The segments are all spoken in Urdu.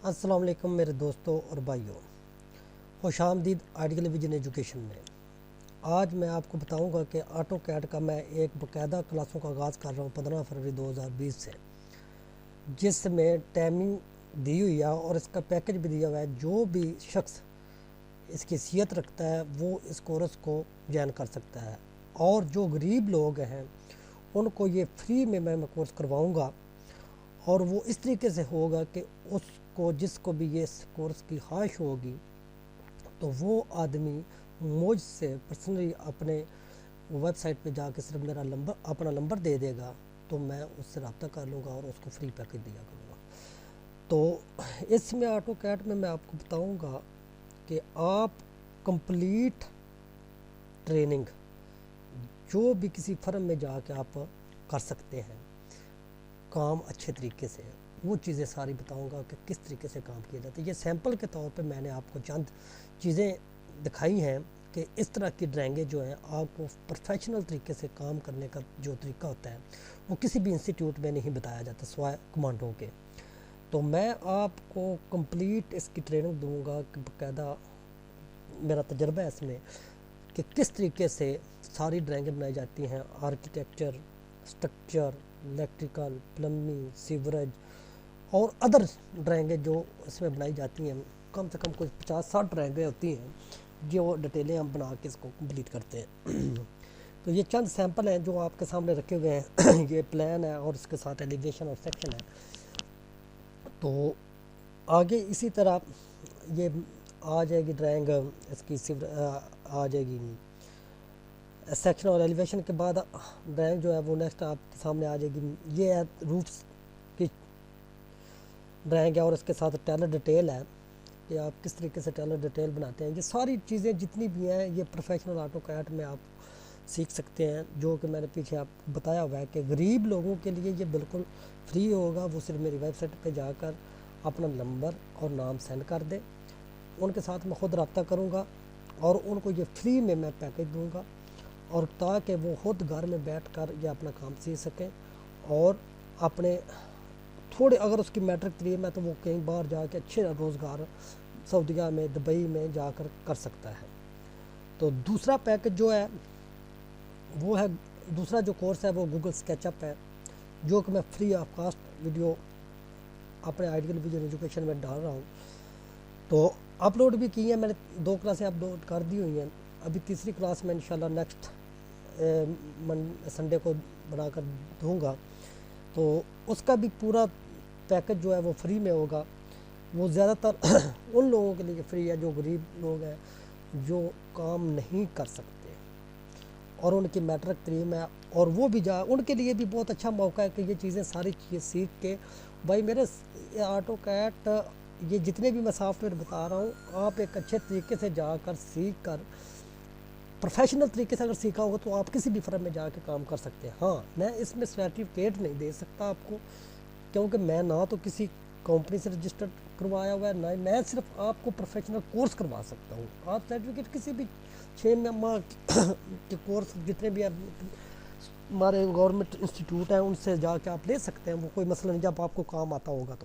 السلام علیکم میرے دوستوں اور بھائیوں، خوش آمدید آئیڈیل ویژن ایجوکیشن میں۔ آج میں آپ کو بتاؤں گا کہ آٹو کیڈ کا میں ایک باقاعدہ کلاسوں کا آغاز کر رہا ہوں 15 فروری 2020 سے، جس میں ٹائمنگ دی ہوئی ہے اور اس کا پیکج بھی دیا ہوا ہے۔ جو بھی شخص اس کی حیثیت رکھتا ہے وہ اس کورس کو جوائن کر سکتا ہے، اور جو غریب لوگ ہیں ان کو یہ فری میں کورس کرواؤں گا، اور وہ اس طریقے سے ہوگا کہ اس کو جس کو بھی یہ کورس کی خواہش ہوگی تو وہ آدمی مجھ سے پرسنلی اپنے ویب سائٹ پہ جا کے صرف میرا اپنا نمبر دے دے گا، تو میں اس سے رابطہ کر لوں گا اور اس کو فری پیکج دیا کروں گا۔ تو اس میں آٹو کیڈ میں آپ کو بتاؤں گا کہ آپ کمپلیٹ ٹریننگ جو بھی کسی فرم میں جا کے آپ کر سکتے ہیں کام اچھے طریقے سے، وہ چیزیں ساری بتاؤں گا کہ کس طریقے سے کام کیا جاتا ہے۔ یہ سیمپل کے طور پہ میں نے آپ کو چند چیزیں دکھائی ہیں کہ اس طرح کی ڈرائنگیں جو ہیں آپ کو پروفیشنل طریقے سے کام کرنے کا جو طریقہ ہوتا ہے وہ کسی بھی انسٹیٹیوٹ میں نہیں بتایا جاتا سوائے کمانڈوں کے۔ تو میں آپ کو کمپلیٹ اس کی ٹریننگ دوں گا کہ باقاعدہ میرا تجربہ ہے اس میں کہ کس طریقے سے ساری ڈرائنگیں بنائی جاتی ہیں، architecture, structure, electrical, plumbing, sewerage اور ادر ڈرائنگیں جو اس میں بنائی جاتی ہیں۔ کم سے کم کچھ 50-60 ڈرائنگیں ہوتی ہیں جو ڈیٹیلیں ہم بنا کے اس کو کمپلیٹ کرتے ہیں۔ تو یہ چند سیمپل ہیں جو آپ کے سامنے رکھے ہوئے ہیں۔ یہ پلان ہے اور اس کے ساتھ ایلیویشن اور سیکشن ہے۔ تو آگے اسی طرح یہ آ جائے گی ڈرائنگ، اس کی آ جائے گی سیکشن اور ایلیویشن کے بعد ڈرائنگ جو ہے وہ نیکسٹ آپ کے سامنے آ جائے گی۔ یہ ہے روفس کی ڈرائنگ ہے اور اس کے ساتھ ٹیلر ڈیٹیل ہے کہ آپ کس طریقے سے ٹیلر ڈیٹیل بناتے ہیں۔ یہ ساری چیزیں جتنی بھی ہیں یہ پروفیشنل آٹو کیڈ میں آپ سیکھ سکتے ہیں، جو کہ میں نے پیچھے آپ کو بتایا ہوا ہے کہ غریب لوگوں کے لیے یہ بالکل فری ہوگا۔ وہ صرف میری ویب سائٹ پہ جا کر اپنا نمبر اور نام سینڈ کر دے، ان کے ساتھ میں خود رابطہ کروں گا اور ان کو یہ فری میں پیکج دوں گا، اور تاکہ وہ خود گھر میں بیٹھ کر یہ اپنا کام سیکھ سکیں، اور اپنے تھوڑے اگر اس کی میٹرک تعلیم ہے تو وہ کہیں باہر جا کے اچھے روزگار سعودیہ میں، دبئی میں جا کر کر سکتا ہے۔ تو دوسرا پیکج جو ہے وہ ہے، دوسرا جو کورس ہے وہ گوگل اسکیچ اپ ہے، جو کہ میں فری آف کاسٹ ویڈیو اپنے آئیڈیل ویژن ایجوکیشن میں ڈال رہا ہوں۔ تو اپلوڈ بھی کی ہیں میں نے، 2 کلاسیں اپلوڈ کر دی ہوئی ہیں۔ ابھی تیسری کلاس میں انشاءاللہ نیکسٹ سنڈے کو بنا کر دوں گا۔ تو اس کا بھی پورا پیکج جو ہے وہ فری میں ہوگا۔ وہ زیادہ تر ان لوگوں کے لیے فری ہے جو غریب لوگ ہیں، جو کام نہیں کر سکتے اور ان کی میٹرک تعلیم ہے، اور وہ بھی ان کے لیے بھی بہت اچھا موقع ہے کہ یہ چیزیں ساری چیزیں سیکھ کے بھائی میرے آٹو کیڈ یہ جتنے بھی میں سافٹ ویئر بتا رہا ہوں آپ ایک اچھے طریقے سے جا کر سیکھ کر پروفیشنل طریقے سے اگر سیکھا ہوگا تو آپ کسی بھی فرم میں جا کے کام کر سکتے ہیں۔ ہاں، میں اس میں سرٹیفکیٹ نہیں دے سکتا آپ کو، کیونکہ میں نہ تو کسی کمپنی سے رجسٹرڈ کروایا ہوا ہے، نہ میں صرف آپ کو پروفیشنل کورس کروا سکتا ہوں۔ آپ سرٹیفکیٹ کسی بھی 6 ماہ کے کورس جتنے بھی ہمارے گورنمنٹ انسٹیٹیوٹ ہیں ان سے جا کے آپ لے سکتے ہیں، وہ کوئی مسئلہ نہیں، جب آپ کو کام آتا ہوگا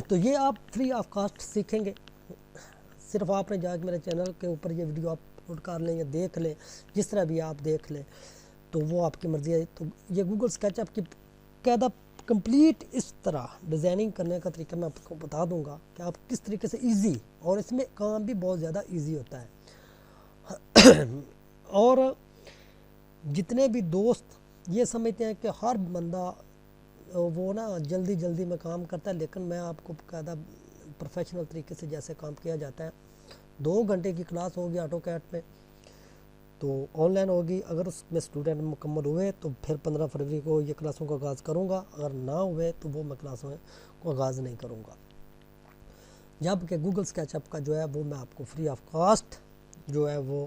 تو یہ آپ فری آف کاسٹ سیکھیں گے۔ صرف آپ نے جا کے میرے چینل کے اوپر یہ ویڈیو آپ اپلوڈ کر لیں یا دیکھ لیں، جس طرح بھی آپ دیکھ لیں تو وہ آپ کی مرضی ہے۔ تو یہ گوگل اسکیچ اپ کی قاعدہ کمپلیٹ اس طرح ڈیزائننگ کرنے کا طریقہ میں آپ کو بتا دوں گا کہ آپ کس طریقے سے ایزی، اور اس میں کام بھی بہت زیادہ ایزی ہوتا ہے۔ اور جتنے بھی دوست یہ سمجھتے ہیں کہ ہر بندہ وہ نا جلدی جلدی میں کام کرتا ہے، لیکن میں آپ کو باقاعدہ پروفیشنل طریقے سے جیسے کام کیا جاتا ہے، 2 گھنٹے کی کلاس ہوگی آٹو کیڈ پہ، تو آن لائن ہوگی۔ اگر اس میں اسٹوڈنٹ مکمل ہوئے تو پھر 15 فروری کو یہ کلاسوں کا آغاز کروں گا، اگر نہ ہوئے تو وہ میں کلاسوں کو آغاز نہیں کروں گا۔ جب کہ گوگل اسکیچ اپ کا جو ہے وہ میں آپ کو فری آف کاسٹ جو ہے وہ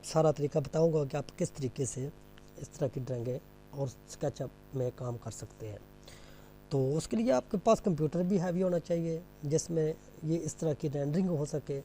سارا طریقہ بتاؤں گا کہ آپ کس طریقے سے اس طرح کی ڈرائنگیں اور اسکیچ اپ میں کام کر سکتے ہیں۔ تو اس کے لیے آپ کے پاس کمپیوٹر بھی ہیوی ہونا چاہیے جس میں یہ اس طرح کی رینڈرنگ ہو سکے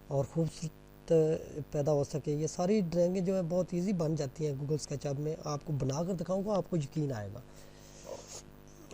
اور خوبصورت پیدا ہو سکے۔ یہ ساری ڈرائنگیں جو ہے بہت ایزی بن جاتی ہیں گوگل اسکیچ اپ میں، آپ کو بنا کر دکھاؤں گا آپ کو یقین آئے گا۔